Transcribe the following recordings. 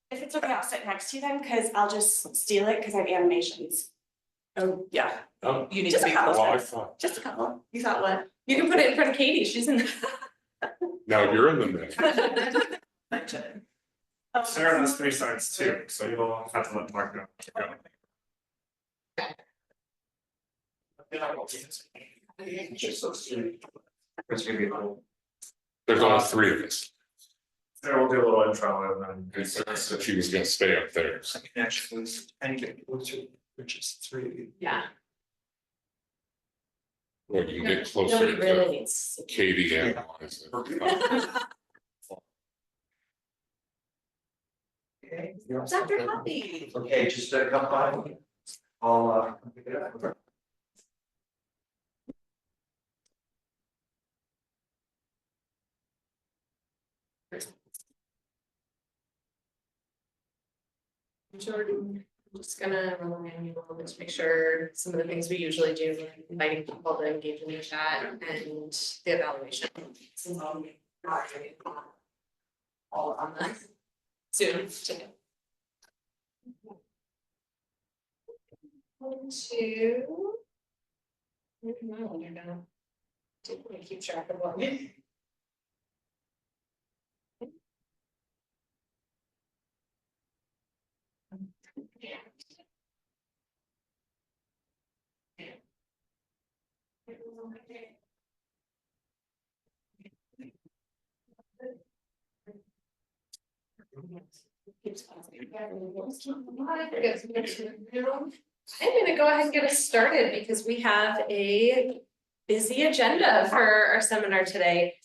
If it's okay, I'll sit next to you then, because I'll just steal it because I have animations. Oh, yeah, Oh, you need Just to a be couple. well, I closer. thought, Just a couple. You thought what? You can put it in front of Katie, she's in. now you're in the mix. Oh, Sarah has 3 sides too, so you'll have to let Mark go. There's only 3 of us. Sarah will do a little intro and then. And Sarah said she was gonna stay up there. I can actually, and get closer, which is 3. Yeah. Well, you can get Nobody closer really to needs. Katie and Eliza. Okay. Dr. Hoppy. Okay, just a couple. I'll pick it up. Jordan, I'm just gonna rely on you a little bit to make sure some of the things we usually do, like inviting people to engage in the chat and the evaluation. Since I'll be moderating all on the Zoom today. 1, 2. No, you're gonna. Didn't keep track of what. I'm gonna go ahead and get us started because we have a busy agenda for our seminar today.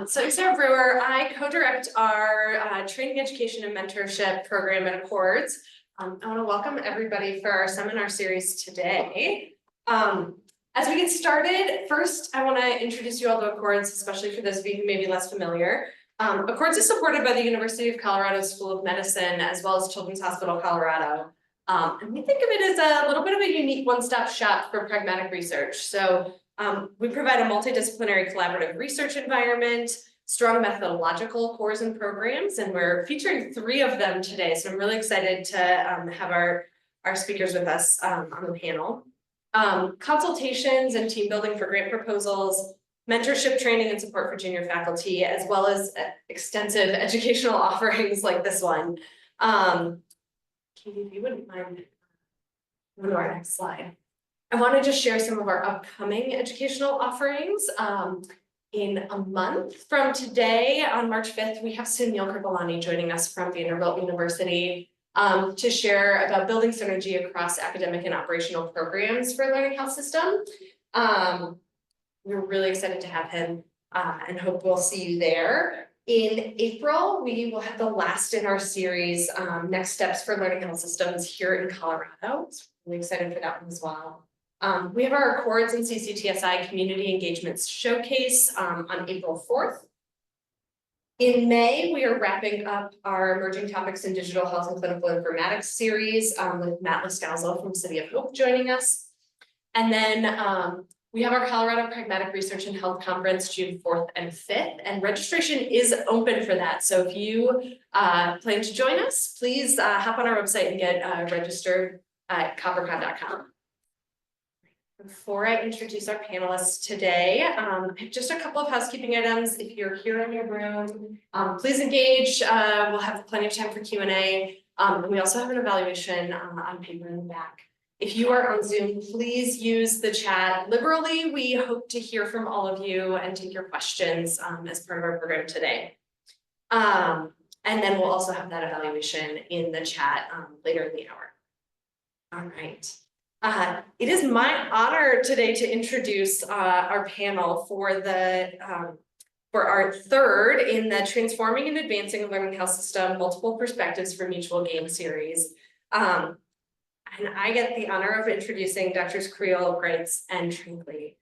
So I'm Sarah Brewer. I co-direct our training, education, and mentorship program at Accords. I want to welcome everybody for our seminar series today. As we get started, first I want to introduce you all to Accords, especially for those of you who may be less familiar. Accords is supported by the University of Colorado School of Medicine as well as Children's Hospital Colorado. And we think of it as a little bit of a unique one-stop shop for pragmatic research. So we provide a multidisciplinary collaborative research environment, strong methodological cores and programs, and we're featuring 3 of them today. So I'm really excited to have our speakers with us on the panel. Consultations and team building for grant proposals, mentorship training and support for junior faculty, as well as extensive educational offerings like this one. Katie, if you wouldn't mind, go to our next slide. I want to just share some of our upcoming educational offerings. In a month from today, on March 5th, we have Sunil Kripalani joining us from Vanderbilt University to share about building synergy across academic and operational programs for Learning Health System. We're really excited to have him and hope we'll see you there. In April, we will have the last in our series, Next Steps for Learning Health Systems here in Colorado. So really excited for that one as well. We have our Accords and CCTSI Community Engagements Showcase on April 4th. In May, we are wrapping up our Emerging Topics in Digital Health and Clinical Informatics series with Matt Lascalzo from City of Hope joining us. And then we have our Colorado Pragmatic Research and Health Conference June 4th and 5th, and registration is open for that. So if you plan to join us, please hop on our website and get registered at coppercon.com. Before I introduce our panelists today, I have just a couple of housekeeping items. If you're here in your room, please engage. We'll have plenty of time for Q&A. And we also have an evaluation on paper in the back. If you are on Zoom, please use the chat liberally. We hope to hear from all of you and take your questions as part of our program today. And then we'll also have that evaluation in the chat later in the hour. All right. It is my honor today to introduce our panel for our 3rd in the Transforming and Advancing a Learning Health System Multiple Perspectives for Mutual Gain series. And I get the honor of introducing Drs. Creel, Greitz, and Trinkley.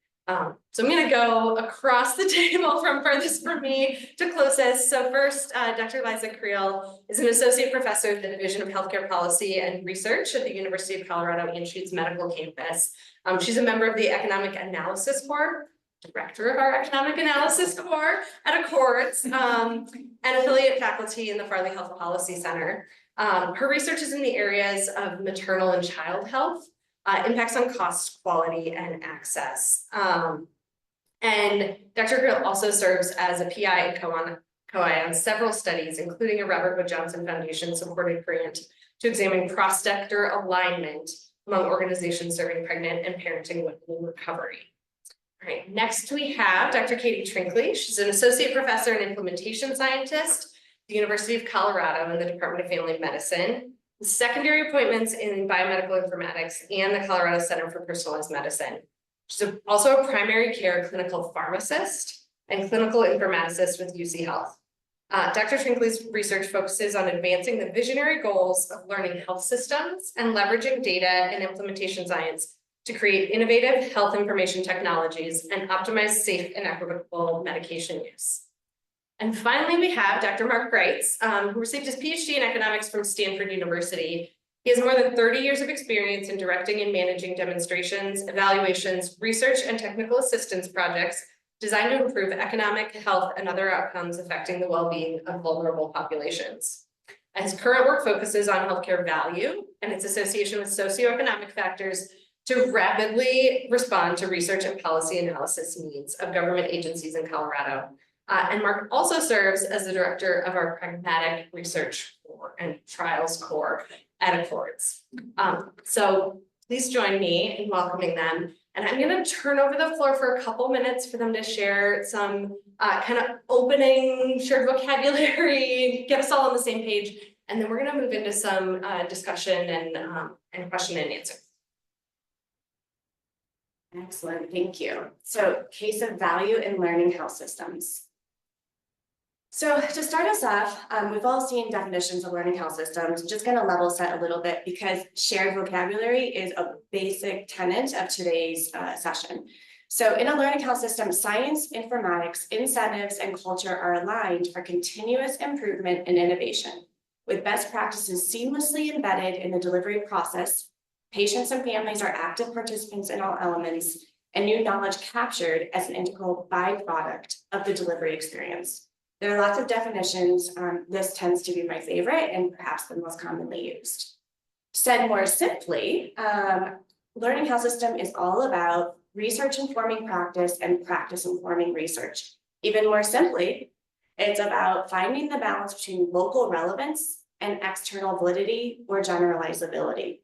So I'm going to go across the table from furthest from me to closest. So first, Dr. Liza Creel is an associate professor at the Division of Healthcare Policy and Research at the University of Colorado Anschutz Medical Campus. She's a member of the Economic Analysis Corps, director of our Economic Analysis Corps at Accords, and affiliate faculty in the Farley Health Policy Center. Her research is in the areas of maternal and child health, impacts on cost, quality, and access. And Dr. Grill also serves as a PI and co-I on several studies, including a Robert Wood Johnson Foundation supported grant to examine cross-sector alignment among organizations serving pregnant and parenting women in recovery. All right, next we have Dr. Katie Trinkley. She's an associate professor and implementation scientist at the University of Colorado in the Department of Family Medicine, secondary appointments in biomedical informatics, and the Colorado Center for Personalized Medicine. She's also a primary care clinical pharmacist and clinical informaticist with UC Health. Dr. Trinkley's research focuses on advancing the visionary goals of learning health systems and leveraging data and implementation science to create innovative health information technologies and optimize safe and equitable medication use. And finally, we have Dr. Mark Greitz, who received his PhD in economics from Stanford University. He has more than 30 years of experience in directing and managing demonstrations, evaluations, research, and technical assistance projects designed to improve economic, health, and other outcomes affecting the well-being of vulnerable populations. His current work focuses on healthcare value and its association with socioeconomic factors to rapidly respond to research and policy analysis needs of government agencies in Colorado. And Mark also serves as the director of our Pragmatic Research Core and Trials Core at Accords. So please join me in welcoming them. And I'm going to turn over the floor for a couple minutes for them to share some kind of opening shared vocabulary, get us all on the same page, and then we're going to move into some discussion and question and answer. Excellent, thank you. So case of value in learning health systems. So to start us off, we've all seen definitions of learning health systems. Just going to level set a little bit because shared vocabulary is a basic tenet of today's session. So in a learning health system, science, informatics, incentives, and culture are aligned for continuous improvement and innovation, with best practices seamlessly embedded in the delivery process. Patients and families are active participants in all elements, and new knowledge captured as an integral byproduct of the delivery experience. There are lots of definitions. This tends to be my favorite and perhaps the most commonly used. Said more simply, learning health system is all about research informing practice and practice informing research. Even more simply, it's about finding the balance between local relevance and external validity or generalizability.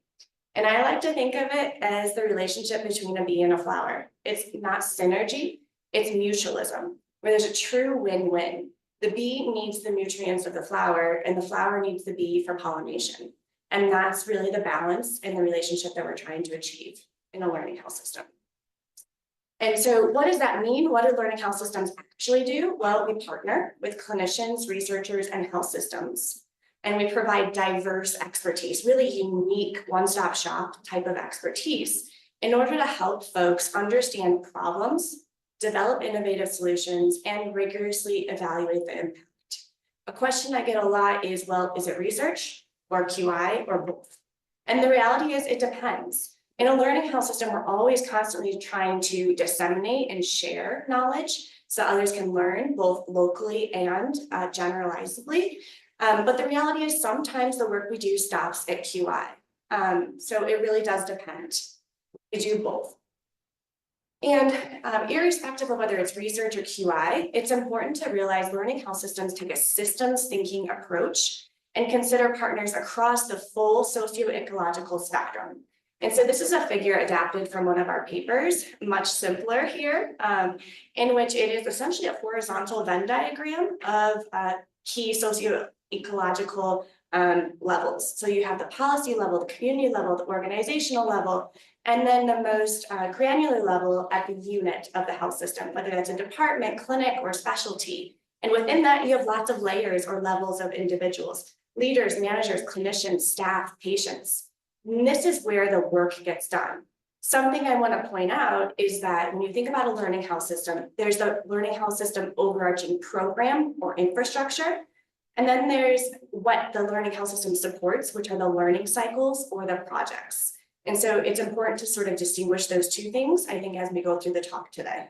And I like to think of it as the relationship between a bee and a flower. It's not synergy, it's mutualism, where there's a true win-win. The bee needs the nutrients of the flower, and the flower needs the bee for pollination. And that's really the balance and the relationship that we're trying to achieve in a learning health system. And so what does that mean? What do learning health systems actually do? Well, we partner with clinicians, researchers, and health systems. And we provide diverse expertise, really unique one-stop shop type of expertise in order to help folks understand problems, develop innovative solutions, and rigorously evaluate the impact. A question I get a lot is, well, is it research or QI or both? And the reality is it depends. In a learning health system, we're always constantly trying to disseminate and share knowledge so others can learn both locally and generalizably. But the reality is sometimes the work we do stops at QI. So it really does depend. We do both. And irrespective of whether it's research or QI, it's important to realize learning health systems take a systems thinking approach and consider partners across the full socio-ecological spectrum. And so this is a figure adapted from one of our papers, much simpler here, in which it is essentially a horizontal Venn diagram of key socio-ecological levels. So you have the policy level, the community level, the organizational level, and then the most granular level at the unit of the health system, whether that's a department, clinic, or specialty. And within that, you have lots of layers or levels of individuals, leaders, managers, clinicians, staff, patients. And this is where the work gets done. Something I want to point out is that when you think about a learning health system, there's the learning health system overarching program or infrastructure. And then there's what the learning health system supports, which are the learning cycles or the projects. And so it's important to sort of distinguish those two things, I think, as we go through the talk today.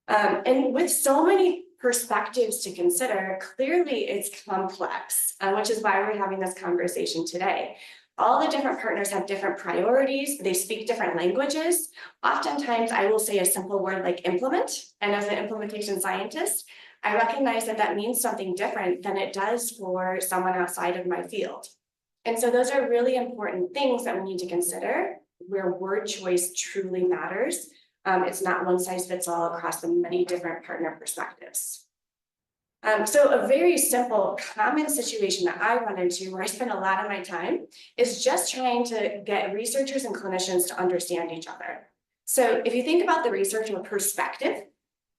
And with so many perspectives to consider, clearly it's complex, which is why we're having this conversation today. All the different partners have different priorities, they speak different languages. Oftentimes, I will say a simple word like implement, and as an implementation scientist, I recognize that that means something different than it does for someone outside of my field. And so those are really important things that we need to consider where word choice truly matters. It's not one size fits all across the many different partner perspectives. So a very simple common situation that I run into where I spend a lot of my time is just trying to get researchers and clinicians to understand each other. So if you think about the researcher perspective,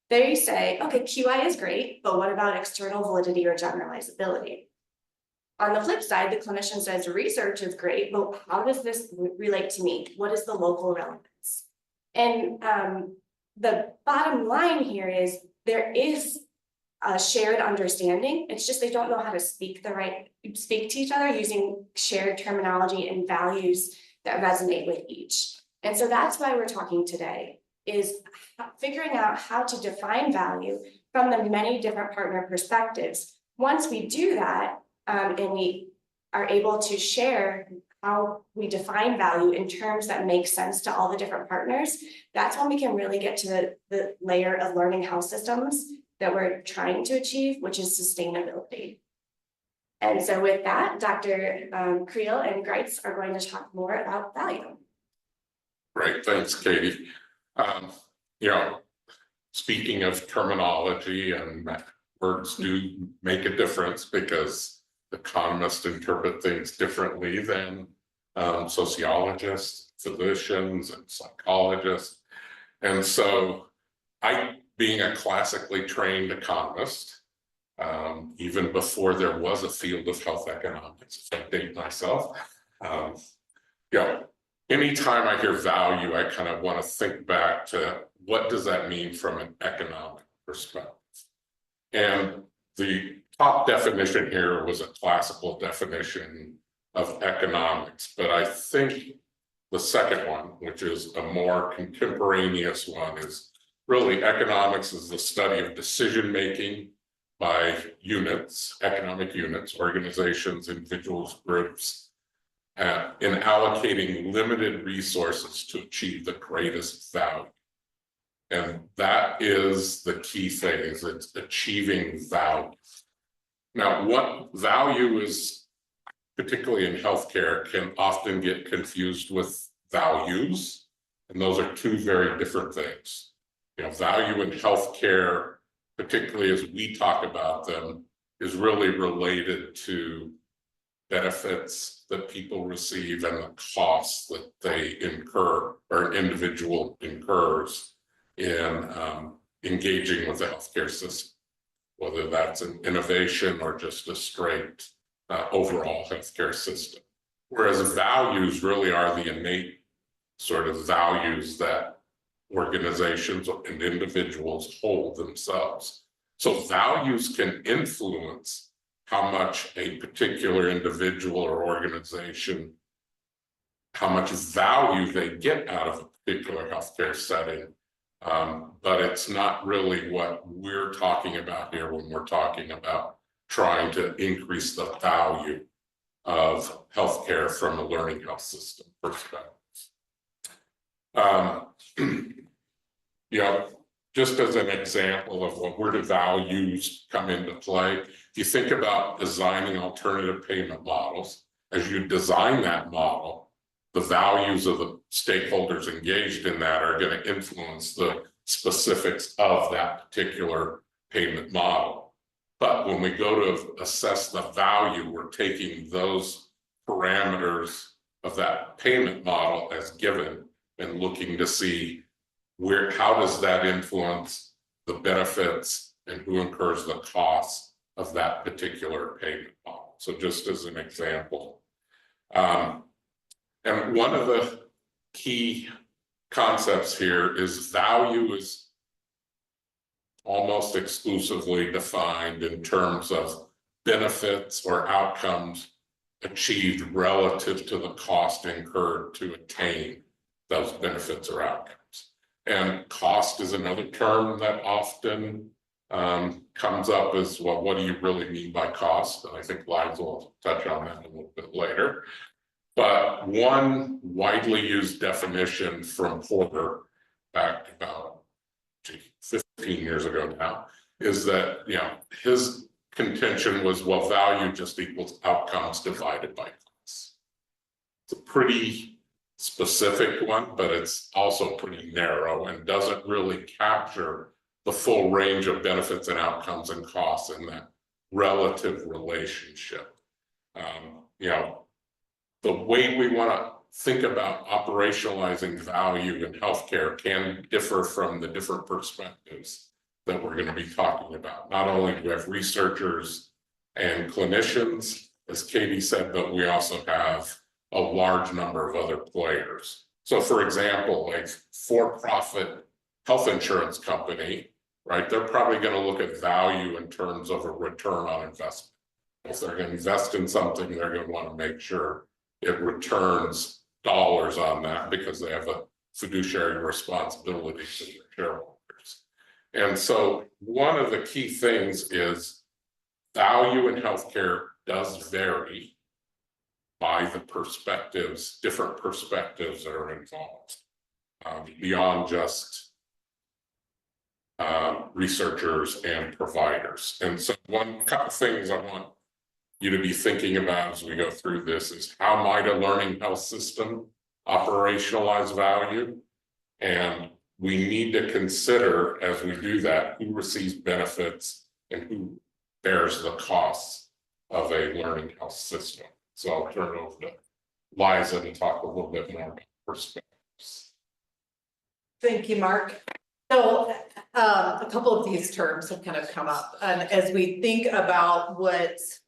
they say, okay, QI is great, but what about external validity or generalizability? On the flip side, the clinician says research is great, but how does this relate to me? What is the local relevance? And the bottom line here is there is a shared understanding. It's just they don't know how to speak to each other using shared terminology and values that resonate with each. And so that's why we're talking today, is figuring out how to define value from the many different partner perspectives. Once we do that, and we are able to share how we define value in terms that make sense to all the different partners, that's when we can really get to the layer of learning health systems that we're trying to achieve, which is sustainability. And so with that, Dr. Creel and Greitz are going to talk more about value. Great, thanks, Katie. You know, speaking of terminology, and words do make a difference because economists interpret things differently than sociologists, physicians, and psychologists. And so being a classically trained economist, even before there was a field of health economics, if I date myself, you know, anytime I hear value, I kind of want to think back to what does that mean from an economic perspective? And the top definition here was a classical definition of economics, but I think the second one, which is a more contemporaneous one, is really economics is the study of decision-making by units, economic units, organizations, individuals, groups, in allocating limited resources to achieve the greatest value. And that is the key thing, is it's achieving value. Now, what value is, particularly in healthcare, can often get confused with values, and those are two very different things. You know, value in healthcare, particularly as we talk about them, is really related to benefits that people receive and the costs that they incur, or an individual incurs in engaging with the healthcare system, whether that's an innovation or just a straight overall healthcare system. Whereas values really are the innate sort of values that organizations and individuals hold themselves. So values can influence how much a particular individual or organization, how much value they get out of a particular healthcare setting. But it's not really what we're talking about here when we're talking about trying to increase the value of healthcare from a learning health system perspective. You know, just as an example of where do values come into play, if you think about designing alternative payment models, as you design that model, the values of the stakeholders engaged in that are going to influence the specifics of that particular payment model. But when we go to assess the value, we're taking those parameters of that payment model as given and looking to see how does that influence the benefits and who incurs the costs of that particular payment model. So just as an example. And one of the key concepts here is value is almost exclusively defined in terms of benefits or outcomes achieved relative to the cost incurred to attain those benefits or outcomes. And cost is another term that often comes up as, well, what do you really mean by cost? And I think Liza will touch on that a little bit later. But one widely used definition from Porter back about 15 years ago now is that, you know, his contention was, well, value just equals outcomes divided by costs. It's a pretty specific one, but it's also pretty narrow and doesn't really capture the full range of benefits and outcomes and costs in that relative relationship. You know, the way we want to think about operationalizing value in healthcare can differ from the different perspectives that we're going to be talking about. Not only do we have researchers and clinicians, as Katie said, but we also have a large number of other players. So for example, a for-profit health insurance company, right, they're probably going to look at value in terms of a return on investment. If they're going to invest in something, they're going to want to make sure it returns dollars on that because they have a fiduciary responsibility to their shareholders. And so one of the key things is value in healthcare does vary by the perspectives, different perspectives that are involved, beyond just researchers and providers. And so one couple things I want you to be thinking about as we go through this is, how might a learning health system operationalize value? And we need to consider, as we do that, who receives benefits and who bears the costs of a learning health system. So I'll turn it over to Liza to talk a little bit more about perspectives. Thank you, Mark. So a couple of these terms have kind of come up, and as we think about what's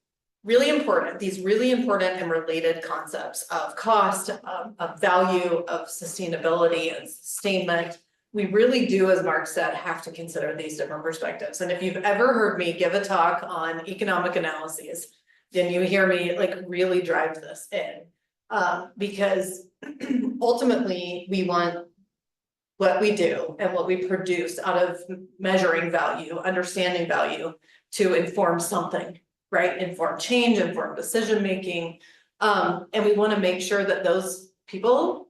really important, these really important and related concepts of cost, of value, of sustainability and sustainment, we really do, as Mark said, have to consider these different perspectives. And if you've ever heard me give a talk on economic analyses, then you hear me like really drive this in, because ultimately we want what we do and what we produce out of measuring value, understanding value, to inform something, right? Inform change, inform decision-making. And we want to make sure that those people,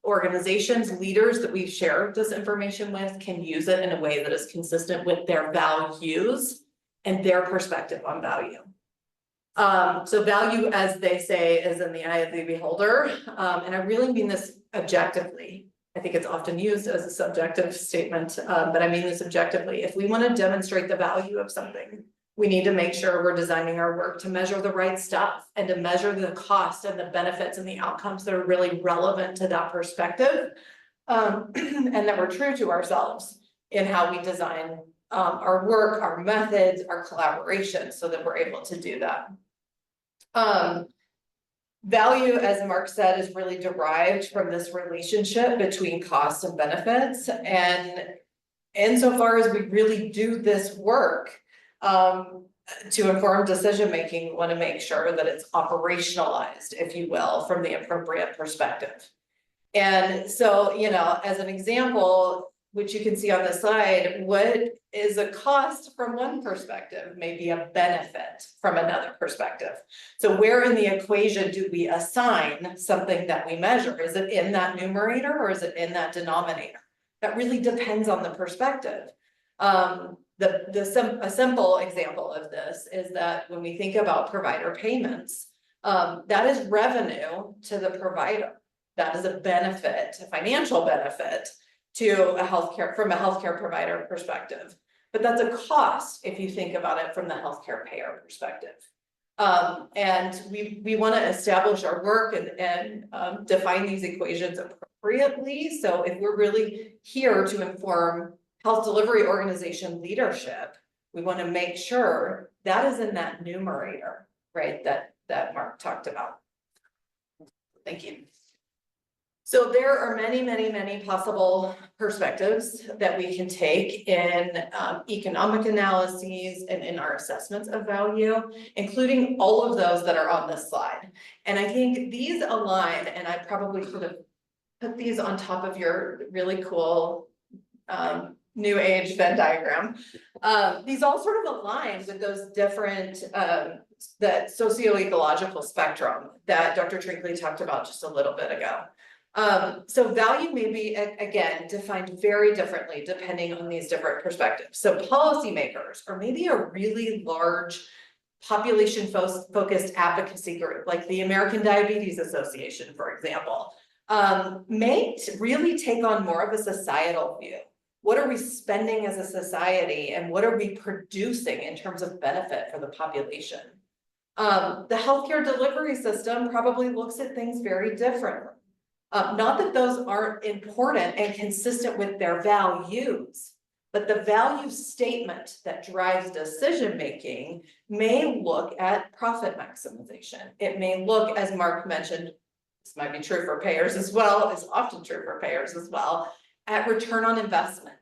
organizations, leaders that we share this information with can use it in a way that is consistent with their values and their perspective on value. So value, as they say, is in the eye of the beholder. And I really mean this objectively. I think it's often used as a subjective statement, but I mean this objectively. If we want to demonstrate the value of something, we need to make sure we're designing our work to measure the right stuff and to measure the cost and the benefits and the outcomes that are really relevant to that perspective. And that we're true to ourselves in how we design our work, our methods, our collaboration, so that we're able to do that. Value, as Mark said, is really derived from this relationship between costs and benefits. And insofar as we really do this work to inform decision-making, we want to make sure that it's operationalized, if you will, from the appropriate perspective. And so, you know, as an example, which you can see on the side, what is a cost from one perspective may be a benefit from another perspective. So where in the equation do we assign something that we measure? Is it in that numerator or is it in that denominator? That really depends on the perspective. A simple example of this is that when we think about provider payments, that is revenue to the provider. That is a benefit, a financial benefit to a healthcare, from a healthcare provider perspective. But that's a cost if you think about it from the healthcare payer perspective. And we want to establish our work and define these equations appropriately. So if we're really here to inform health delivery organization leadership, we want to make sure that is in that numerator, right, that Mark talked about. Thank you. So there are many, many, many possible perspectives that we can take in economic analyses and in our assessments of value, including all of those that are on this slide. And I think these align, and I probably should have put these on top of your really cool new age Venn diagram. These all sort of align with those different, that socio-ecological spectrum that Dr. Trinkley talked about just a little bit ago. So value may be, again, defined very differently depending on these different perspectives. So policymakers, or maybe a really large population focused advocacy group, like the American Diabetes Association, for example, may really take on more of a societal view. What are we spending as a society and what are we producing in terms of benefit for the population? The healthcare delivery system probably looks at things very differently. Not that those aren't important and consistent with their values, but the value statement that drives decision-making may look at profit maximization. It may look, as Mark mentioned, this might be true for payers as well, it's often true for payers as well, at return on investment.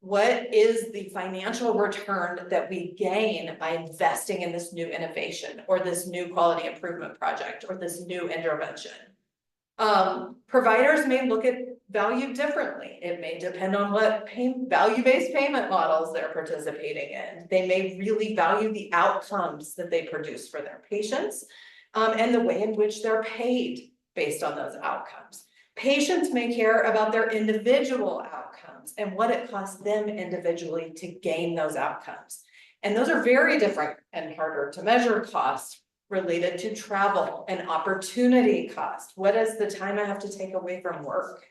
What is the financial return that we gain by investing in this new innovation or this new quality improvement project or this new intervention? Providers may look at value differently. It may depend on what value-based payment models they're participating in. They may really value the outcomes that they produce for their patients, and the way in which they're paid based on those outcomes. Patients may care about their individual outcomes and what it costs them individually to gain those outcomes. And those are very different and harder to measure costs related to travel and opportunity cost. What is the time I have to take away from work?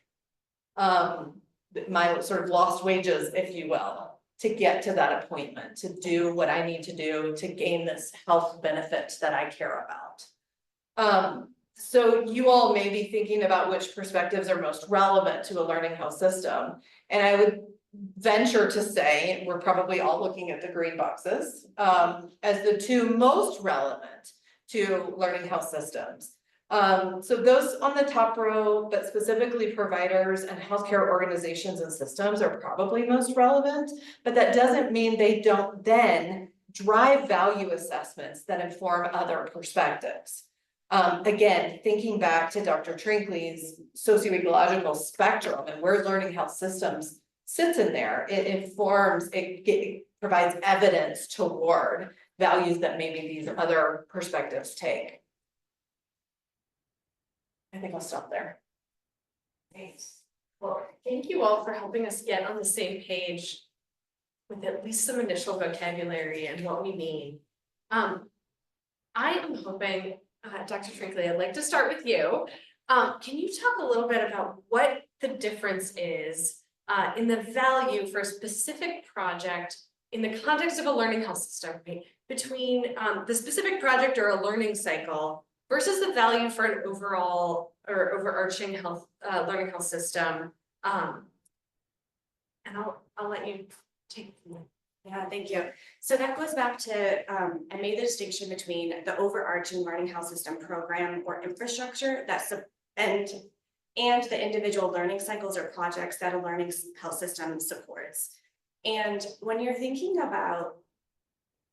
My sort of lost wages, if you will, to get to that appointment, to do what I need to do to gain this health benefit that I care about. So you all may be thinking about which perspectives are most relevant to a learning health system. And I would venture to say, we're probably all looking at the green boxes as the two most relevant to learning health systems. So those on the top row, but specifically providers and healthcare organizations and systems are probably most relevant, but that doesn't mean they don't then drive value assessments that inform other perspectives. Again, thinking back to Dr. Trinkley's socio-ecological spectrum and where learning health systems sits in there, it informs, it provides evidence toward values that maybe these other perspectives take. I think I'll stop there. Thanks. Well, thank you all for helping us get on the same page with at least some initial vocabulary and what we mean. I am hoping, Dr. Trinkley, I'd like to start with you. Can you talk a little bit about what the difference is in the value for a specific project in the context of a learning health system, right? Between the specific project or a learning cycle versus the value for an overall or overarching health learning health system. And I'll let you take it from there. Yeah, thank you. So that goes back to, I made the distinction between the overarching learning health system program or infrastructure that's and the individual learning cycles or projects that a learning health system supports. And when you're thinking about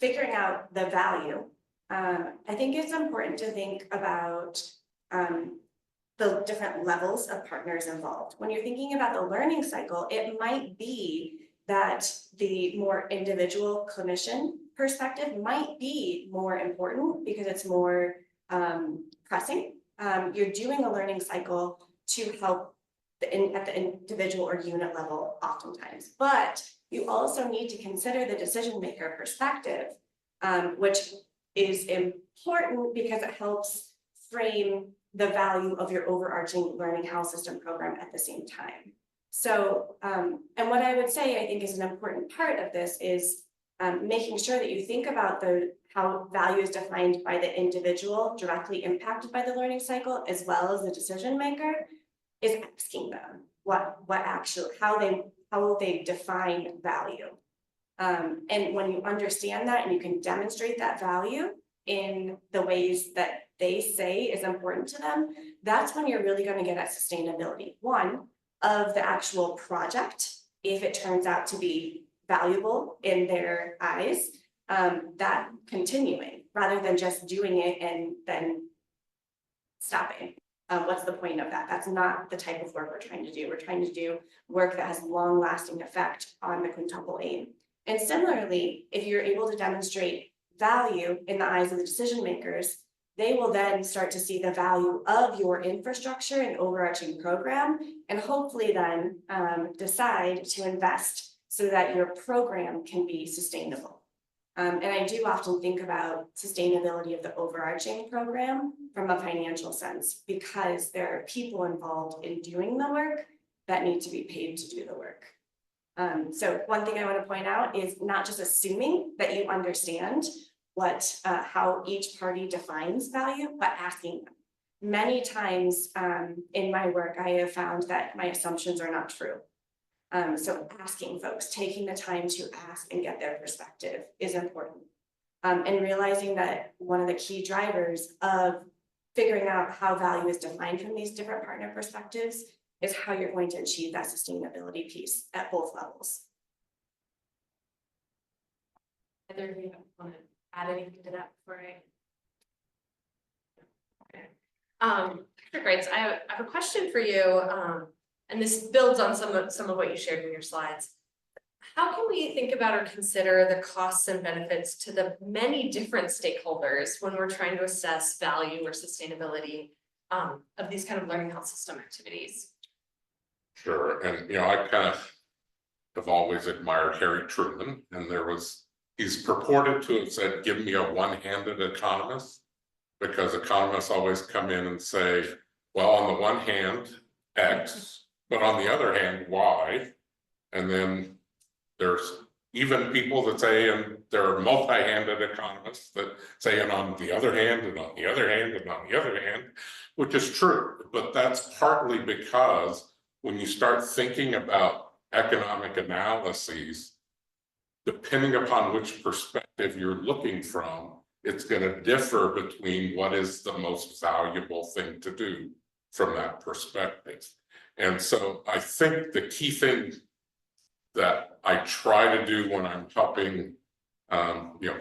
figuring out the value, I think it's important to think about the different levels of partners involved. When you're thinking about the learning cycle, it might be that the more individual clinician perspective might be more important because it's more pressing. You're doing a learning cycle to help at the individual or unit level oftentimes, but you also need to consider the decision maker perspective, which is important because it helps frame the value of your overarching learning health system program at the same time. So, and what I would say, I think is an important part of this is making sure that you think about how value is defined by the individual directly impacted by the learning cycle, as well as the decision maker, is asking them how will they define value. And when you understand that and you can demonstrate that value in the ways that they say is important to them, that's when you're really going to get at sustainability. One, of the actual project, if it turns out to be valuable in their eyes, that continuing rather than just doing it and then stopping. What's the point of that? That's not the type of work we're trying to do. We're trying to do work that has long lasting effect on the quintuple aim. And similarly, if you're able to demonstrate value in the eyes of the decision makers, they will then start to see the value of your infrastructure and overarching program, and hopefully then decide to invest so that your program can be sustainable. And I do often think about sustainability of the overarching program from a financial sense, because there are people involved in doing the work that need to be paid to do the work. So one thing I want to point out is not just assuming that you understand what, how each party defines value, but asking them. Many times in my work, I have found that my assumptions are not true. So asking folks, taking the time to ask and get their perspective is important. And realizing that one of the key drivers of figuring out how value is defined from these different partner perspectives is how you're going to achieve that sustainability piece at both levels. Either of you want to add anything to that before I? Okay. Dr. Greitz, I have a question for you, and this builds on some of what you shared in your slides. How can we think about or consider the costs and benefits to the many different stakeholders when we're trying to assess value or sustainability of these kind of learning health system activities? Sure, and I kind of have always admired Harry Truman, and he's purported to have said, give me a one-handed economist, because economists always come in and say, well, on the one hand, X, but on the other hand, Y, and then there's even people that say, and there are multi-handed economists that say, and on the other hand, and on the other hand, and on the other hand, which is true, but that's partly because when you start thinking about economic analyses, depending upon which perspective you're looking from, it's going to differ between what is the most valuable thing to do from that perspective. And so I think the key thing that I try to do when I'm helping,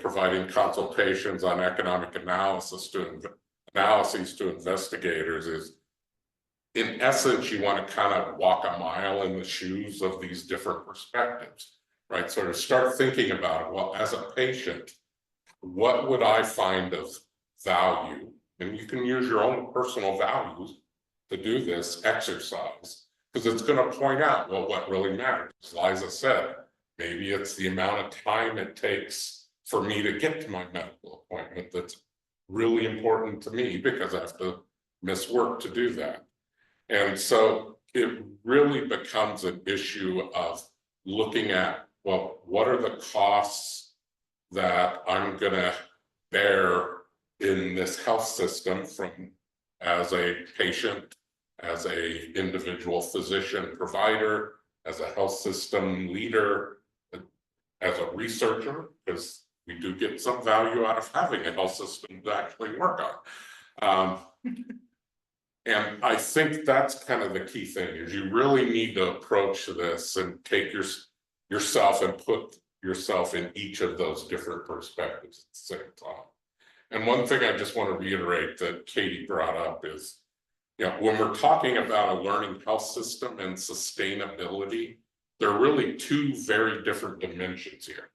providing consultations on economic analyses to investigators is, in essence, you want to kind of walk a mile in the shoes of these different perspectives, right? Sort of start thinking about it. Well, as a patient, what would I find of value? And you can use your own personal values to do this exercise, because it's going to point out, well, what really matters. As Liza said, maybe it's the amount of time it takes for me to get to my medical appointment that's really important to me, because I have to miss work to do that. And so it really becomes an issue of looking at, well, what are the costs that I'm gonna bear in this health system from as a patient, as a individual physician provider, as a health system leader, as a researcher, because we do get some value out of having a health system to actually work on. And I think that's kind of the key thing, is you really need to approach this and take yourself and put yourself in each of those different perspectives at the same time. And one thing I just want to reiterate that Katie brought up is, when we're talking about a learning health system and sustainability, there are really two very different dimensions here.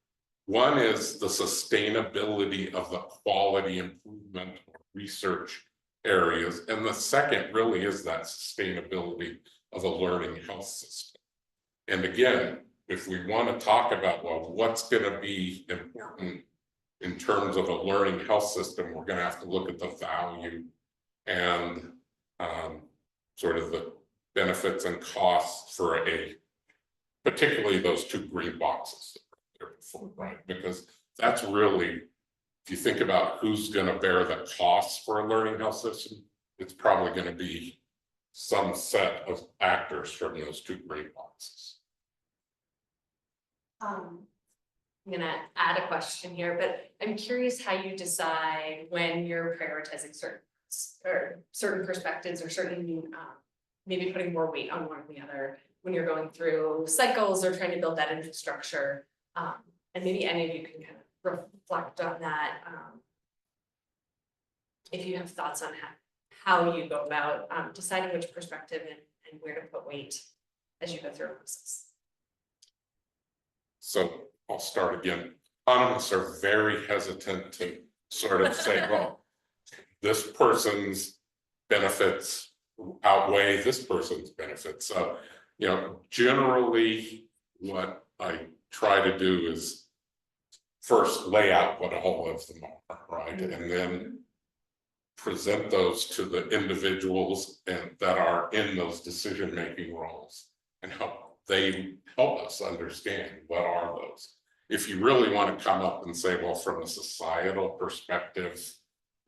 One is the sustainability of the quality improvement or research areas, and the second really is that sustainability of a learning health system. And again, if we want to talk about, well, what's going to be important in terms of a learning health system, we're going to have to look at the value and sort of the benefits and costs for particularly those two green boxes that were there before, right? Because that's really, if you think about who's going to bear the costs for a learning health system, it's probably going to be some set of actors from those two green boxes. I'm gonna add a question here, but I'm curious how you decide when you're prioritizing certain perspectives or certain maybe putting more weight on one or the other when you're going through cycles or trying to build that infrastructure. And maybe any of you can kind of reflect on that. If you have thoughts on how you go about deciding which perspective and where to put weight as you go through a process. So I'll start again. Economists are very hesitant to sort of say, well, this person's benefits outweigh this person's benefits. So, generally what I try to do is first lay out what all of them are, right? And then present those to the individuals and that are in those decision-making roles and help us understand what are those. If you really want to come up and say, well, from a societal perspective,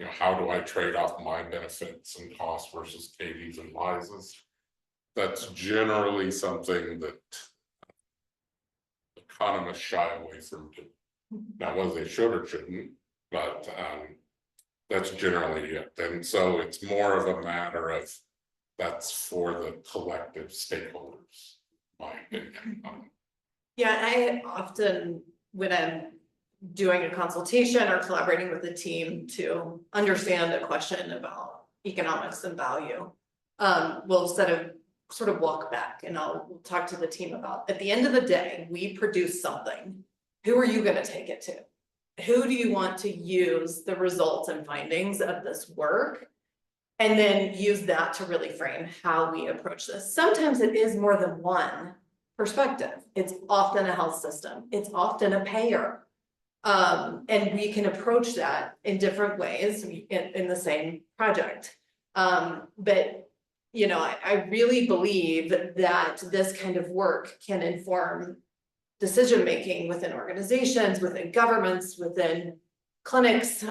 how do I trade off my benefits and costs versus Katie's and Liza's? That's generally something that economists shy away from doing. Now, whether they should or shouldn't, but that's generally it. And so it's more of a matter of that's for the collective stakeholders, my opinion. Yeah, I often, when I'm doing a consultation or collaborating with a team to understand a question about economics and value, we'll sort of walk back and I'll talk to the team about, at the end of the day, we produce something. Who are you gonna take it to? Who do you want to use the results and findings of this work? And then use that to really frame how we approach this. Sometimes it is more than one perspective. It's often a health system. It's often a payer. And we can approach that in different ways in the same project. But I really believe that this kind of work can inform decision-making within organizations, within governments, within clinics,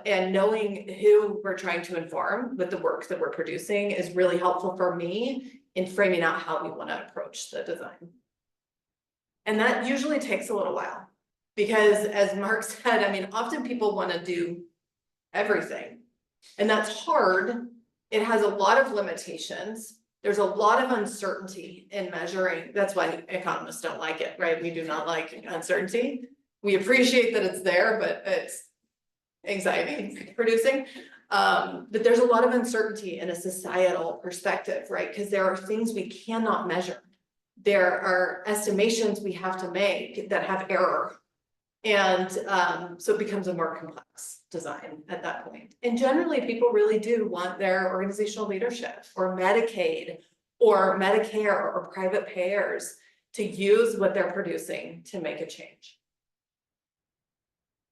and knowing who we're trying to inform with the work that we're producing is really helpful for me in framing out how we want to approach the design. And that usually takes a little while, because as Mark said, I mean, often people want to do everything, and that's hard. It has a lot of limitations. There's a lot of uncertainty in measuring. That's why economists don't like it, right? We do not like uncertainty. We appreciate that it's there, but it's anxiety producing. But there's a lot of uncertainty in a societal perspective, right? Because there are things we cannot measure. There are estimations we have to make that have error. And so it becomes a more complex design at that point. And generally, people really do want their organizational leadership or Medicaid or Medicare or private payers to use what they're producing to make a change.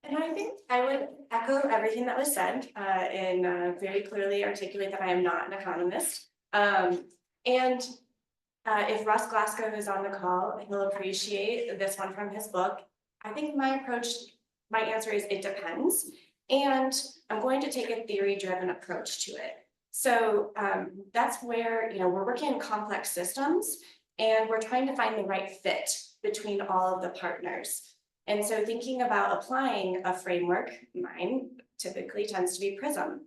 And I think I would echo everything that was said and very clearly articulate that I am not an economist. If Russ Glasgow is on the call, he'll appreciate this one from his book. I think my answer is it depends. And I'm going to take a theory-driven approach to it. So that's where, we're working in complex systems and we're trying to find the right fit between all of the partners. And so thinking about applying a framework, mine typically tends to be PRISM,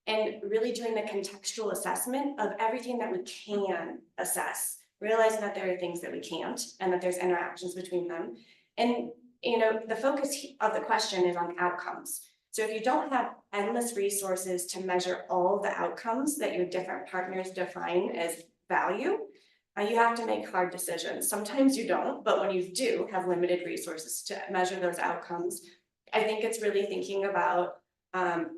and really doing the contextual assessment of everything that we can assess, realizing that there are things that we can't and that there's interactions between them. And the focus of the question is on outcomes. So if you don't have endless resources to measure all the outcomes that your different partners define as value, you have to make hard decisions. Sometimes you don't, but when you do have limited resources to measure those outcomes, I think it's really thinking about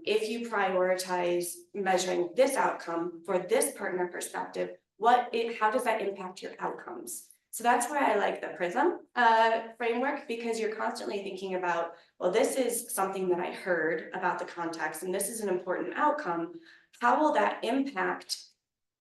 if you prioritize measuring this outcome for this partner perspective, how does that impact your outcomes? So that's where I like the PRISM framework, because you're constantly thinking about, well, this is something that I heard about the context, and this is an important outcome. How will that impact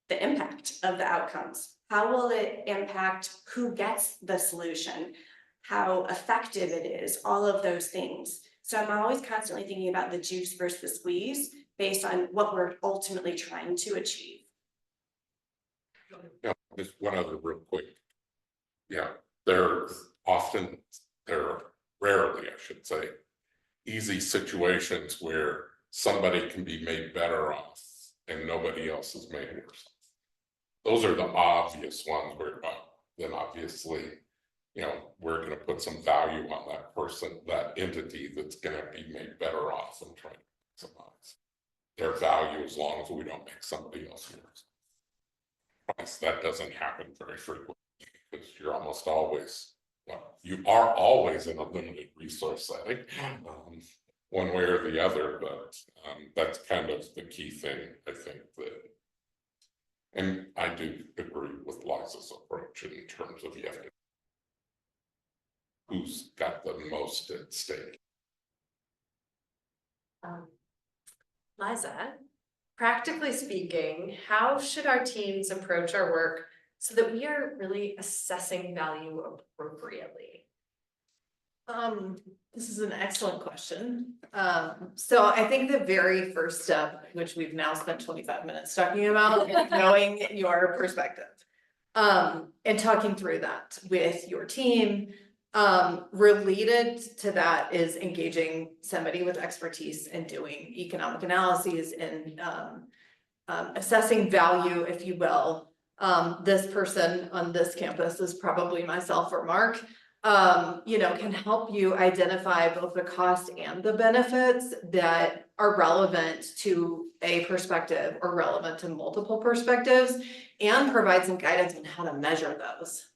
the impact of the outcomes? How will it impact who gets the solution? How effective it is, all of those things. So I'm always constantly thinking about the juice versus the squeeze based on what we're ultimately trying to achieve. Yeah, just one other real quick. Yeah, there are rarely, I should say, easy situations where somebody can be made better off and nobody else is made worse. Those are the obvious ones where, then obviously, we're going to put some value on that person, that entity that's going to be made better off and try to maximize. their value as long as we don't make somebody else yours. That doesn't happen very frequently because you're almost always, well, you are always in a limited resource setting. One way or the other, but that's kind of the key thing, I think, that. And I do agree with Liza's approach in terms of you have to. Who's got the most at stake? Liza, practically speaking, how should our teams approach our work so that we are really assessing value appropriately? This is an excellent question. So I think the very first step, which we've now spent 25 minutes talking about, is knowing your perspective. And talking through that with your team. Related to that is engaging somebody with expertise in doing economic analyses and assessing value, if you will. This person on this campus is probably myself or Mark. Can help you identify both the cost and the benefits that are relevant to a perspective or relevant to multiple perspectives, and provide some guidance on how to measure those.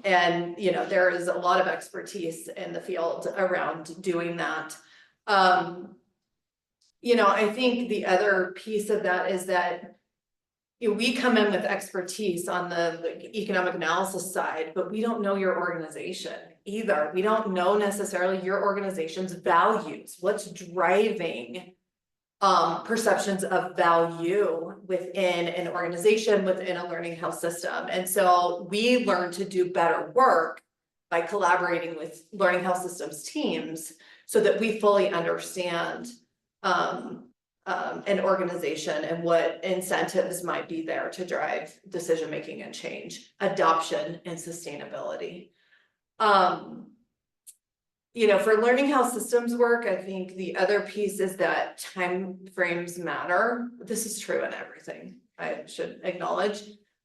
There is a lot of expertise in the field around doing that. I think the other piece of that is that we come in with expertise on the economic analysis side, but we don't know your organization either. We don't know necessarily your organization's values, what's driving perceptions of value within an organization, within a learning health system. And so we learn to do better work by collaborating with learning health systems teams so that we fully understand an organization and what incentives might be there to drive decision-making and change, adoption and sustainability. For learning health systems work, I think the other piece is that time frames matter. This is true in everything, I should acknowledge.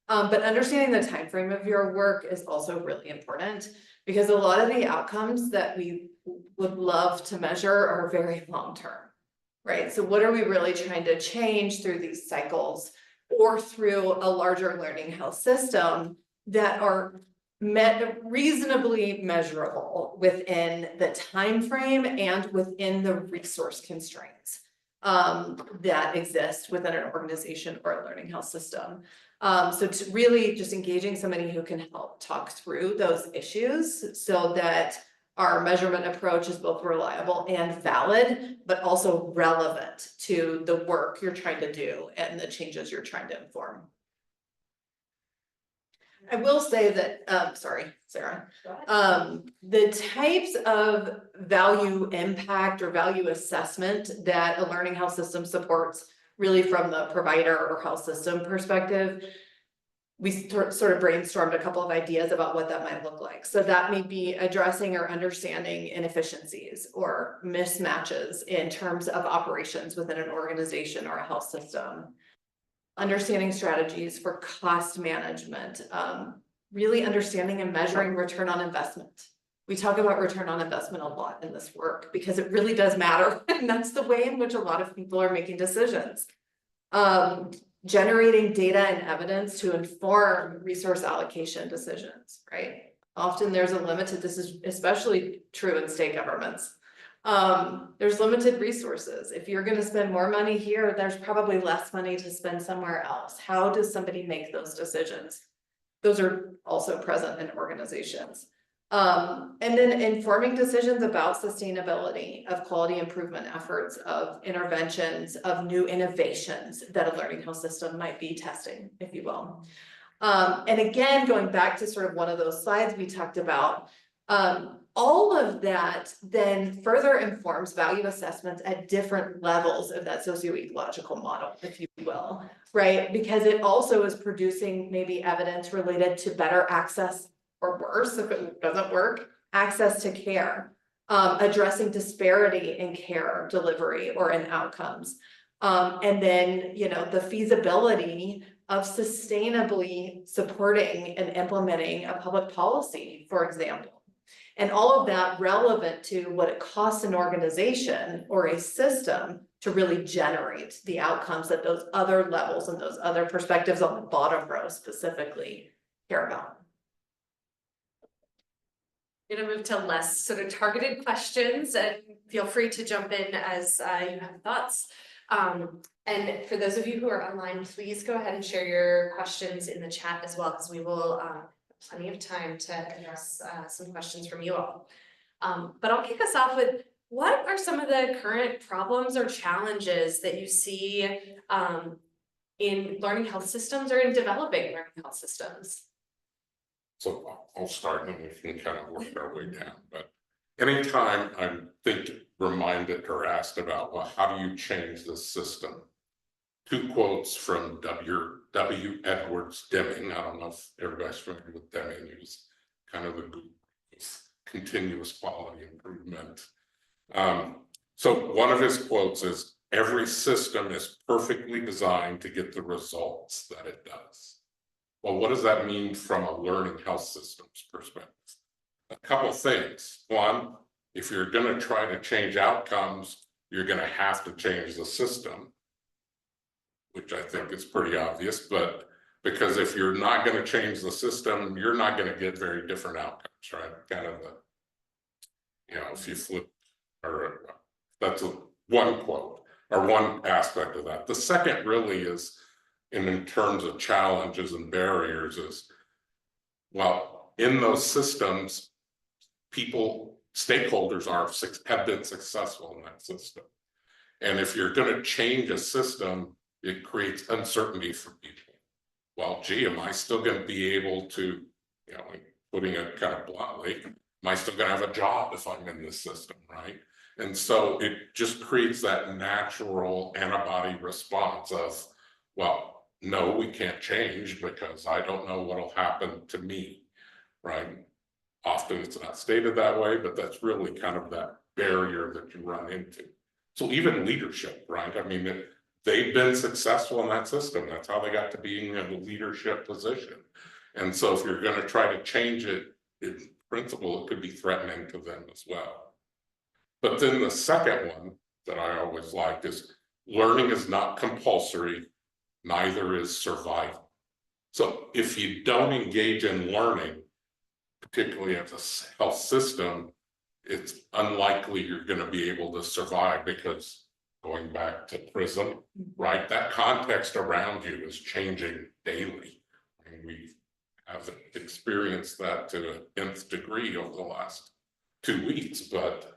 But understanding the time frame of your work is also really important, because a lot of the outcomes that we would love to measure are very long-term, right? So what are we really trying to change through these cycles or through a larger learning health system that are reasonably measurable within the time frame and within the resource constraints that exist within an organization or a learning health system. So to really just engaging somebody who can help talk through those issues so that our measurement approach is both reliable and valid, but also relevant to the work you're trying to do and the changes you're trying to inform. I will say that, sorry, Sarah, the types of value impact or value assessment that a learning health system supports, really from the provider or health system perspective, we sort of brainstormed a couple of ideas about what that might look like. So that may be addressing or understanding inefficiencies or mismatches in terms of operations within an organization or a health system. Understanding strategies for cost management, really understanding and measuring return on investment. We talk about return on investment a lot in this work because it really does matter. And that's the way in which a lot of people are making decisions. Generating data and evidence to inform resource allocation decisions, right? Often there's a limited, this is especially true in state governments. There's limited resources. If you're going to spend more money here, there's probably less money to spend somewhere else. How does somebody make those decisions? Those are also present in organizations. And then informing decisions about sustainability, of quality improvement efforts, of interventions, of new innovations that a learning health system might be testing, if you will. And again, going back to sort of one of those slides we talked about, all of that then further informs value assessments at different levels of that socioecological model, if you will, right? Because it also is producing maybe evidence related to better access, or worse, if it doesn't work, access to care, addressing disparity in care delivery or in outcomes. And then, the feasibility of sustainably supporting and implementing a public policy, for example. And all of that relevant to what it costs an organization or a system to really generate the outcomes that those other levels and those other perspectives on the bottom row specifically care about. Gonna move to less sort of targeted questions, and feel free to jump in as you have thoughts. And for those of you who are online, please go ahead and share your questions in the chat as well, because we will have plenty of time to address some questions from you all. But I'll kick us off with, what are some of the current problems or challenges that you see in learning health systems or in developing learning health systems? So I'll start and we can kind of work our way down, but anytime I'm reminded or asked about, well, how do you change this system? Two quotes from W. Edwards Deming. I don't know if everybody's familiar with Deming. He was kind of the guru of continuous quality improvement. So one of his quotes is, every system is perfectly designed to get the results that it does. Well, what does that mean from a learning health systems perspective? A couple things. One, if you're going to try to change outcomes, you're going to have to change the system, which I think is pretty obvious, but because if you're not going to change the system, you're not going to get very different outcomes, right? Kind of the, if you flip, or that's one quote or one aspect of that. The second really is, in terms of challenges and barriers, is, well, in those systems, stakeholders have been successful in that system. And if you're going to change a system, it creates uncertainty for people. Well, gee, am I still going to be able to, putting it kind of bluntly, am I still going to have a job if I'm in this system, right? And so it just creates that natural antibody response of, well, no, we can't change because I don't know what'll happen to me, right? Often it's not stated that way, but that's really kind of that barrier that you run into. So even leadership, right? I mean, they've been successful in that system. That's how they got to being in a leadership position. And so if you're going to try to change it, in principle, it could be threatening to them as well. But then the second one that I always like is, learning is not compulsory, neither is survival. So if you don't engage in learning, particularly as a health system, it's unlikely you're going to be able to survive, because going back to PRISM, right, that context around you is changing daily. And we have experienced that to an nth degree over the last 2 weeks, but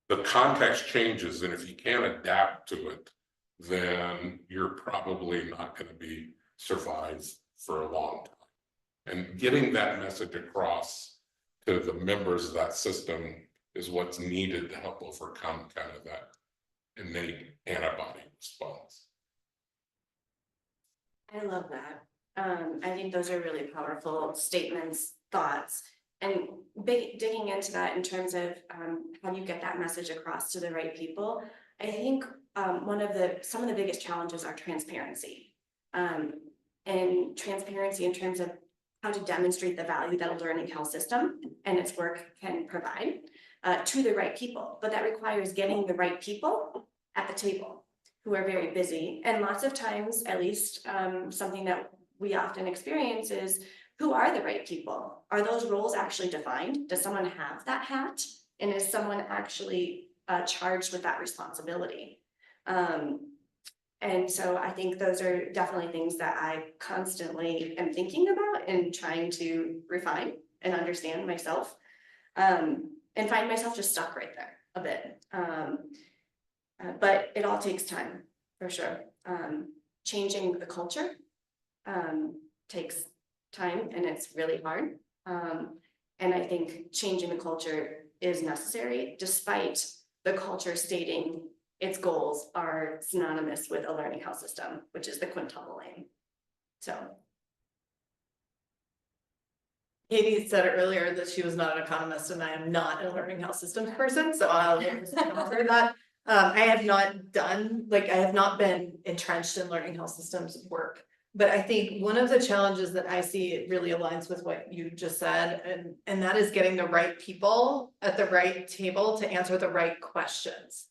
the context changes, and if you can't adapt to it, then you're probably not going to survive for a long time. And getting that message across to the members of that system is what's needed to help overcome kind of that innate antibody response. I love that. I think those are really powerful statements, thoughts, and digging into that in terms of how you get that message across to the right people. I think some of the biggest challenges are transparency, and transparency in terms of how to demonstrate the value that a learning health system and its work can provide to the right people. But that requires getting the right people at the table, who are very busy. And lots of times, at least something that we often experience is, who are the right people? Are those roles actually defined? Does someone have that hat? And is someone actually charged with that responsibility? And so I think those are definitely things that I constantly am thinking about and trying to refine and understand myself, and find myself just stuck right there a bit. But it all takes time, for sure. Changing the culture takes time, and it's really hard. And I think changing the culture is necessary, despite the culture stating its goals are synonymous with a learning health system, which is the quintuple aim. So. Katie said earlier that she was not an economist, and I am not a learning health systems person, so I'll cover that. I have not been entrenched in learning health systems work, but I think one of the challenges that I see really aligns with what you just said, and that is getting the right people at the right table to answer the right questions,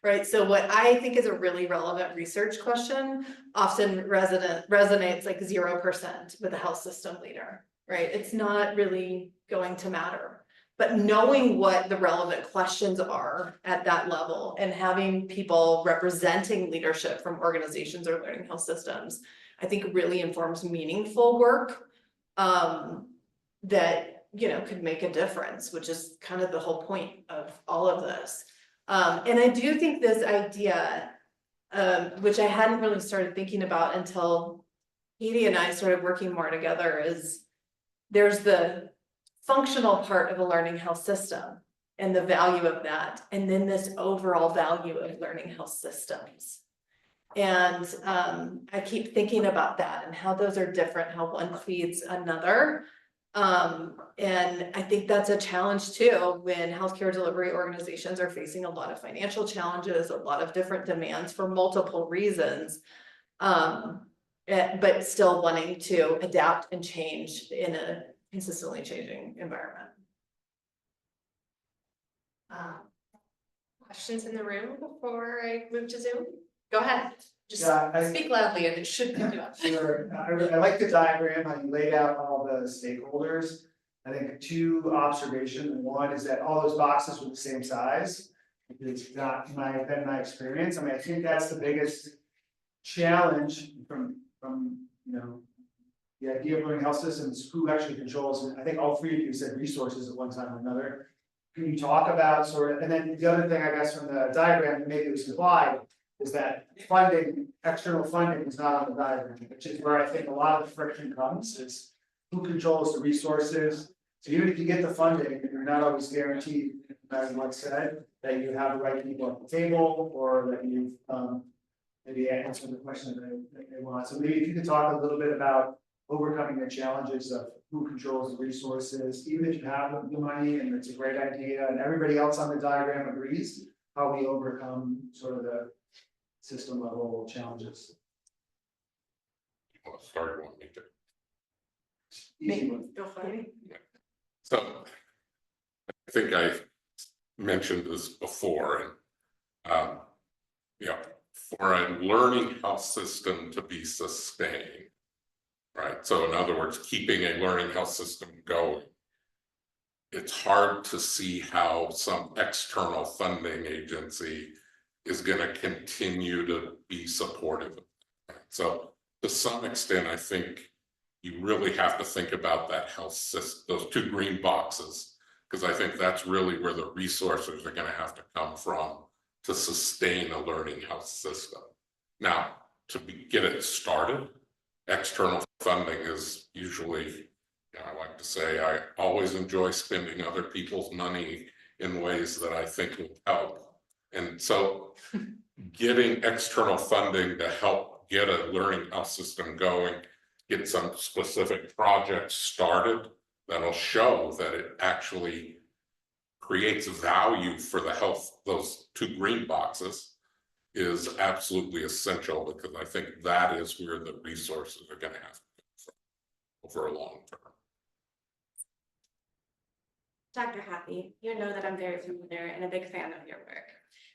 right? So what I think is a really relevant research question often resonates like 0% with a health system leader, right? It's not really going to matter. But knowing what the relevant questions are at that level and having people representing leadership from organizations or learning health systems, I think really informs meaningful work that, you know, could make a difference, which is kind of the whole point of all of this. And I do think this idea, which I hadn't really started thinking about until Katie and I started working more together, is there's the functional part of a learning health system and the value of that, and then this overall value of learning health systems. And I keep thinking about that and how those are different, how one feeds another. And I think that's a challenge too, when healthcare delivery organizations are facing a lot of financial challenges, a lot of different demands for multiple reasons. But still wanting to adapt and change in a consistently changing environment. Questions in the room before I move to Zoom? Go ahead, just Yeah, I- speak loudly and it should pick you up. Sure, I like the diagram, how you laid out all the stakeholders. I think two observations, one is that all those boxes were the same size. It's not been my experience, I mean, I think that's the biggest challenge from, you know. The idea of learning health systems, who actually controls, and I think all three of you said resources at one time or another. Can you talk about sort of, and then the other thing, I guess, from the diagram, maybe it was implied, is that funding, external funding is not on the diagram, which is where I think a lot of the friction comes, is who controls the resources. So even if you get the funding, you're not always guaranteed, as Mike said, that you have the right people at the table, or that you've maybe answered the question that they want. So maybe if you could talk a little bit about overcoming the challenges of who controls the resources, even if you have the money and it's a great idea and everybody else on the diagram agrees, how we overcome sort of the system level challenges. You want to start, you want me to? Easy one. Go for it. So I think I mentioned this before, and yeah, for a learning health system to be sustained, right? So in other words, keeping a learning health system going, it's hard to see how some external funding agency is going to continue to be supportive. So to some extent, I think you really have to think about that health system, those two green boxes, because I think that's really where the resources are going to have to come from to sustain a learning health system. Now, get it started, external funding is usually, you know, I like to say, I always enjoy spending other people's money in ways that I think will help. And so getting external funding to help get a learning health system going, get some specific projects started that'll show that it actually creates value for the health, those two green boxes, is absolutely essential, because I think that is where the resources are going to have to come from over a long term. Dr. Happy, you know that I'm very familiar and a big fan of your work.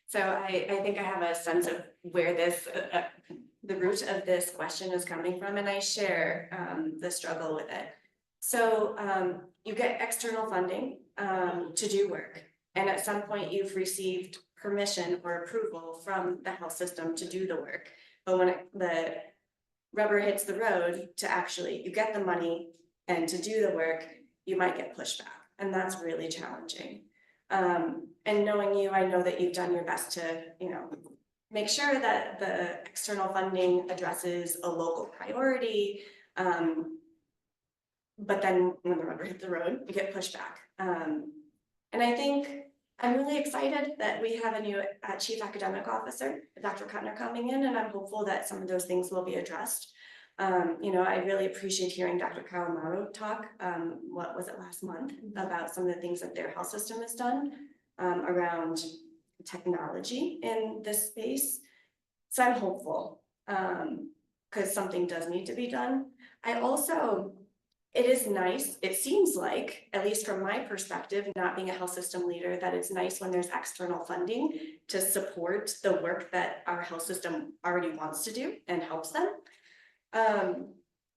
So I think I have a sense of where this, the root of this question is coming from, and I share the struggle with it. So you get external funding to do work, and at some point you've received permission or approval from the health system to do the work. But when the rubber hits the road to actually, you get the money and to do the work, you might get pushback, and that's really challenging. And knowing you, I know that you've done your best to, you know, make sure that the external funding addresses a local priority. But then when the rubber hits the road, you get pushback. And I think I'm really excited that we have a new chief academic officer, Dr. Kuttner, coming in, and I'm hopeful that some of those things will be addressed. You know, I really appreciate hearing Dr. Kawamaro talk, what was it, last month, about some of the things that their health system has done around technology in this space. So I'm hopeful, because something does need to be done. I also it is nice, it seems like, at least from my perspective, not being a health system leader, that it's nice when there's external funding to support the work that our health system already wants to do and helps them.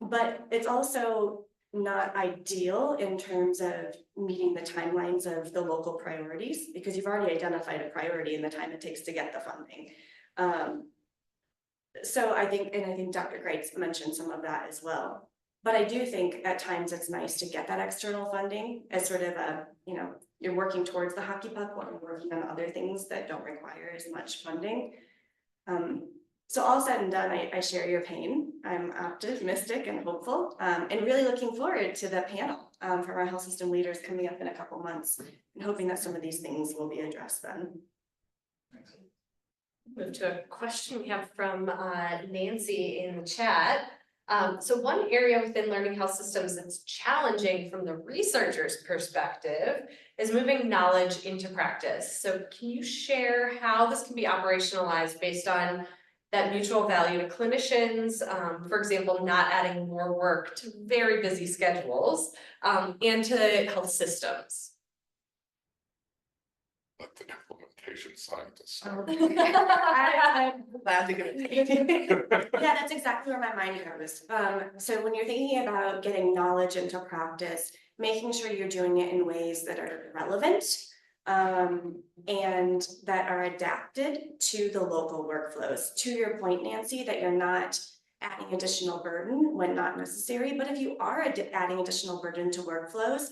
But it's also not ideal in terms of meeting the timelines of the local priorities, because you've already identified a priority in the time it takes to get the funding. So I think Dr. Greitz mentioned some of that as well. But I do think at times it's nice to get that external funding as sort of a, you're working towards the hockey puck while you're working on other things that don't require as much funding. So all said and done, I share your pain. I'm optimistic and hopeful, and really looking forward to the panel from our health system leaders coming up in a couple months, and hoping that some of these things will be addressed then. Move to a question we have from Nancy in the chat. So one area within learning health systems that's challenging from the researcher's perspective is moving knowledge into practice. So can you share how this can be operationalized based on that mutual value to clinicians, for example, not adding more work to very busy schedules, and to health systems? Let the implementation scientists. I'm Glad to get it. Yeah, that's exactly where my mind goes. So when you're thinking about getting knowledge into practice, making sure you're doing it in ways that are relevant, and that are adapted to the local workflows. To your point, Nancy, that you're not adding additional burden when not necessary, but if you are adding additional burden to workflows,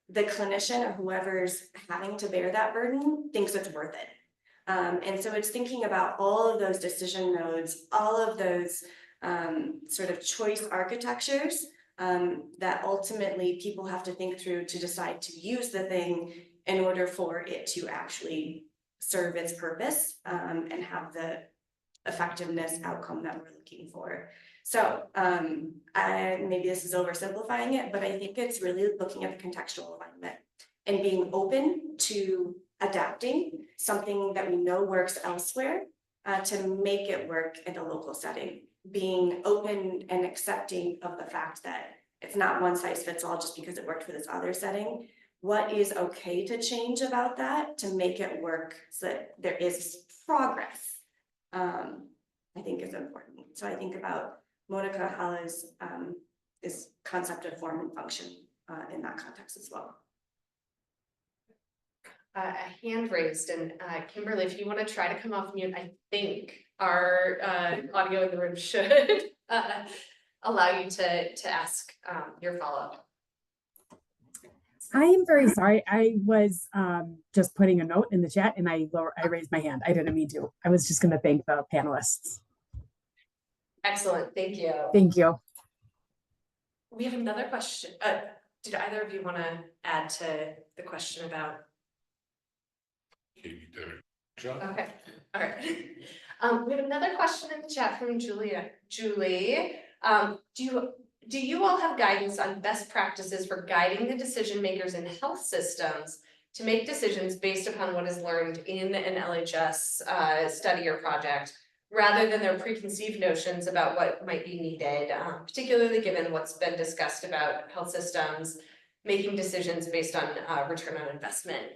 the clinician or whoever's having to bear that burden thinks it's worth it. And so it's thinking about all of those decision nodes, all of those sort of choice architectures that ultimately people have to think through to decide to use the thing in order for it to actually serve its purpose and have the effectiveness outcome that we're looking for. So maybe this is oversimplifying it, but I think it's really looking at the contextual alignment and being open to adapting something that we know works elsewhere to make it work in a local setting. Being open and accepting of the fact that it's not one size fits all just because it worked for this other setting. What is okay to change about that to make it work so that there is progress, I think is important. So I think about Monica Halla's this concept of form and function in that context as well. A hand raised, and Kimberly, if you want to try to come off mute, I think our audio in the room should allow you to ask your follow-up. I am very sorry. I was just putting a note in the chat and I raised my hand. I didn't mean to. I was just going to thank the panelists. Excellent, thank you. Thank you. We have another question. Did either of you want to add to the question about? Katie did a job. Okay, all right. We have another question in the chat from Julia. Julie, do you all have guidance on best practices for guiding the decision makers in health systems to make decisions based upon what is learned in an LHS study or project, rather than their preconceived notions about what might be needed, particularly given what's been discussed about health systems making decisions based on return on investment?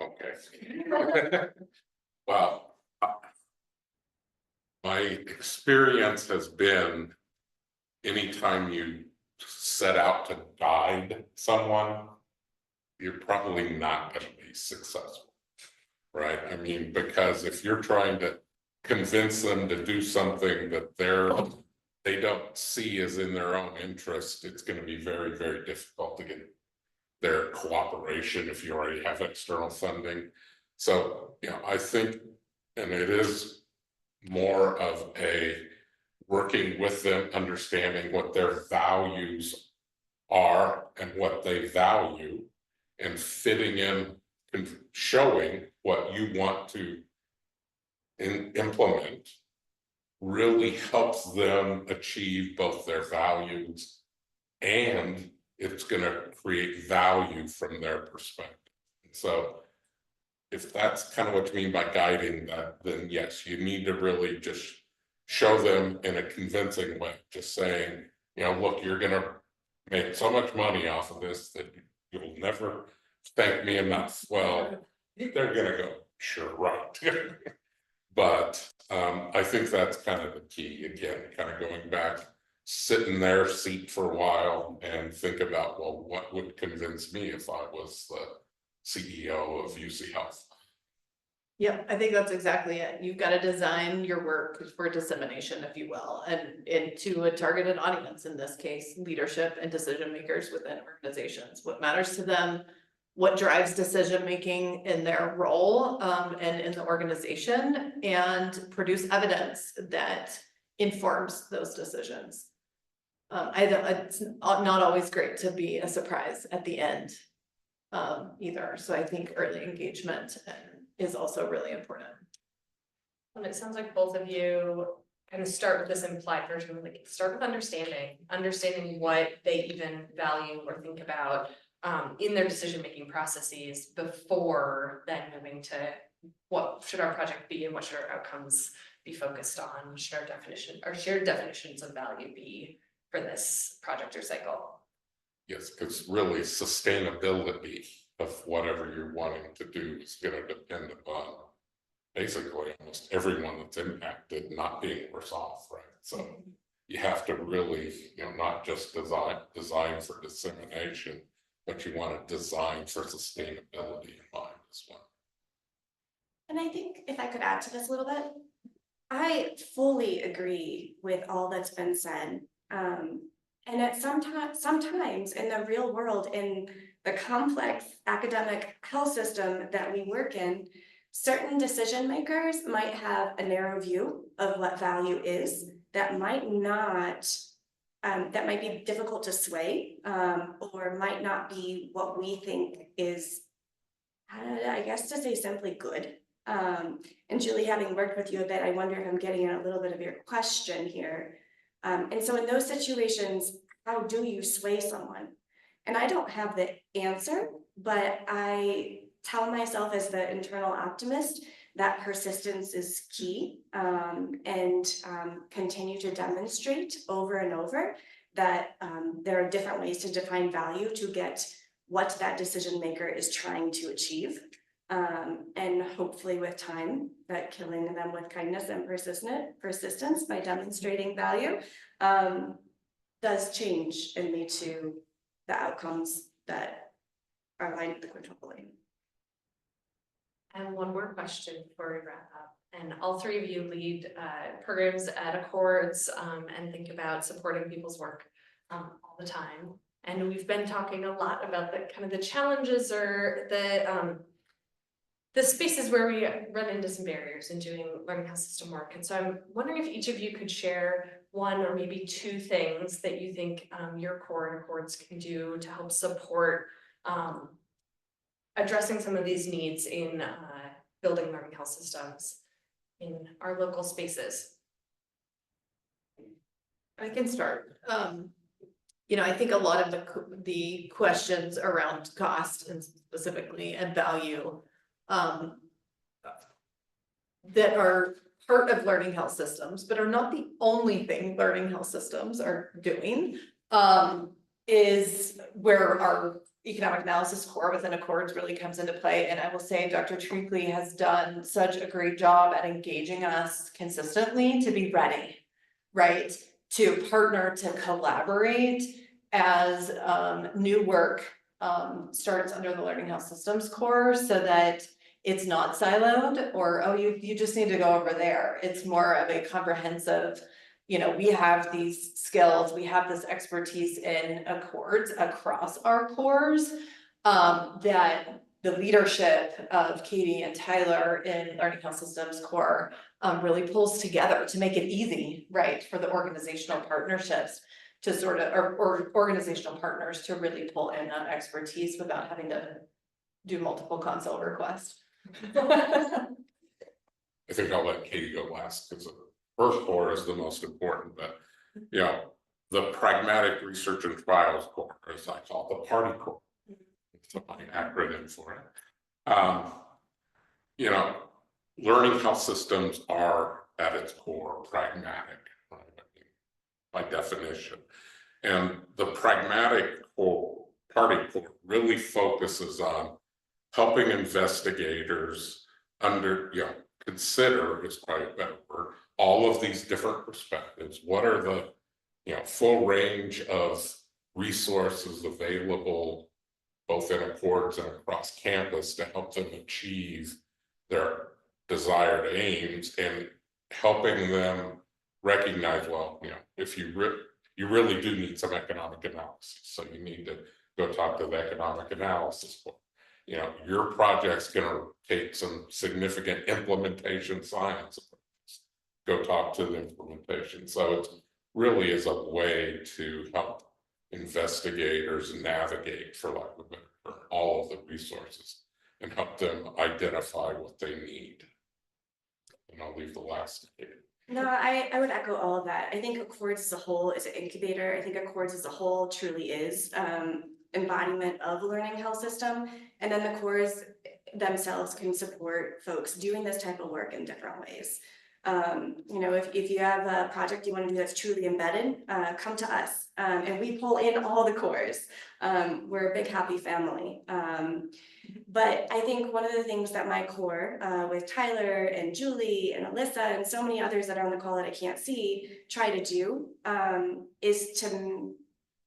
Okay. Well, my experience has been anytime you set out to guide someone, you're probably not going to be successful, right? I mean, because if you're trying to convince them to do something that they don't see as in their own interest, it's going to be very, very difficult to get their cooperation if you already have external funding. So, I think, and it is more of a working with them, understanding what their values are and what they value, and fitting in and showing what you want to implement really helps them achieve both their values, and it's going to create value from their perspective. So if that's kind of what you mean by guiding that, then yes, you need to really just show them in a convincing way, just saying, you know, look, you're gonna make so much money off of this that you'll never thank me enough. Well, they're gonna go, sure, right. But I think that's kind of the key, again, kind of going back, sit in their seat for a while and think about, well, what would convince me if I was the CEO of UC Health? Yeah, I think that's exactly it. You've got to design your work for dissemination, if you will, and to a targeted audience, in this case, leadership and decision makers within organizations. What matters to them, what drives decision making in their role and in the organization, and produce evidence that informs those decisions. It's not always great to be a surprise at the end either. So I think early engagement is also really important. And it sounds like both of you kind of start with this implied version, like start with understanding what they even value or think about in their decision-making processes before then moving to what should our project be and what should our outcomes be focused on, what should our shared definitions of value be for this project or cycle. Yes, because really sustainability of whatever you're wanting to do is going to depend upon basically almost everyone that's impacted not being worse off, right? So you have to really, you know, not just design for dissemination, but you want to design for sustainability in mind as well. And I think if I could add to this a little bit, I fully agree with all that's been said. And at sometimes in the real world, in the complex academic health system that we work in, certain decision makers might have a narrow view of what value is that might not, that might be difficult to sway, or might not be what we think is, I guess to say simply good. And Julie, having worked with you a bit, I wonder if I'm getting at a little bit of your question here. And so in those situations, how do you sway someone? And I don't have the answer, but I tell myself as the internal optimist that persistence is key, and continue to demonstrate over and over that there are different ways to define value to get what that decision maker is trying to achieve. And hopefully with time, that killing them with kindness and persistence by demonstrating value does change and lead to the outcomes that are aligned with the quadruple aim. And one more question before we wrap up. And all three of you lead programs at Accords and think about supporting people's work all the time. And we've been talking a lot about the kind of the challenges or the spaces where we run into some barriers in doing learning health system work. And so I'm wondering if each of you could share one or maybe two things that you think your core and Accords can do to help support addressing some of these needs in building learning health systems in our local spaces. I can start. You know, I think a lot of the questions around cost and specifically and value that are part of learning health systems, but are not the only thing learning health systems are doing, is where our economic analysis core within Accords really comes into play. And I will say Dr. Trinkley has done such a great job at engaging us consistently to be ready, right? To partner, to collaborate as new work starts under the learning health systems core, so that it's not siloed or, oh, you just need to go over there. It's more of a comprehensive, you know, we have these skills, we have this expertise in Accords across our cores, that the leadership of Katie and Tyler in Learning Health Systems core really pulls together to make it easy, right, for the organizational partnerships to sort of, or organizational partners to really pull in on expertise without having to do multiple consult requests. I think I'll let Katie go last because her core is the most important, but you know, the pragmatic research and trials core, as I call it, the party core. It's my acronym for it. You know, learning health systems are at its core pragmatic, right? I mean, by definition. And the pragmatic core, party core really focuses on helping investigators consider, is probably a better word, all of these different perspectives. What are the, full range of resources available both in Accords and across campus to help them achieve their desired aims, and helping them recognize, well, if you really do need some economic analysis, so you need to go talk to the economic analysis board. Your project's gonna take some significant implementation science. Go talk to the implementation. So it really is a way to help investigators navigate, for lack of a better term, all of the resources and help them identify what they need. And I'll leave the last. No, I would echo all of that. I think Accords as a whole is an incubator. I think Accords as a whole truly is embodiment of a learning health system. And then the cores themselves can support folks doing this type of work in different ways. If you have a project you want to do that's truly embedded, come to us. And we pull in all the cores. We're a big happy family. But I think one of the things that my core, with Tyler and Julie and Alyssa and so many others that are on the call that I can't see, try to do is to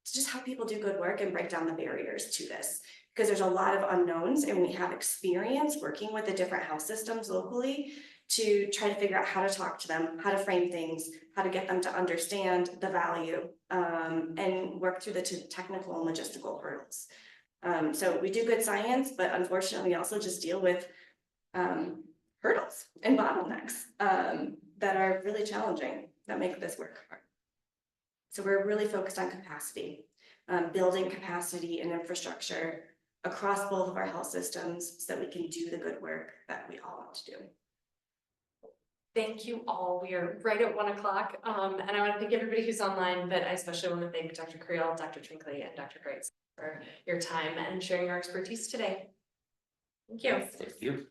just help people do good work and break down the barriers to this. Because there's a lot of unknowns, and we have experience working with the different health systems locally to try to figure out how to talk to them, how to frame things, how to get them to understand the value, and work through the technical and logistical hurdles. So we do good science, but unfortunately we also just deal with hurdles and bottlenecks that are really challenging, that make this work hard. So we're really focused on capacity, building capacity and infrastructure across both of our health systems so that we can do the good work that we all want to do. Thank you all. We are right at 1 o'clock. And I want to thank everybody who's online, but I especially want to thank Dr. Creel, Dr. Trinkley, and Dr. Grace for your time and sharing your expertise today. Thank you. Thank you.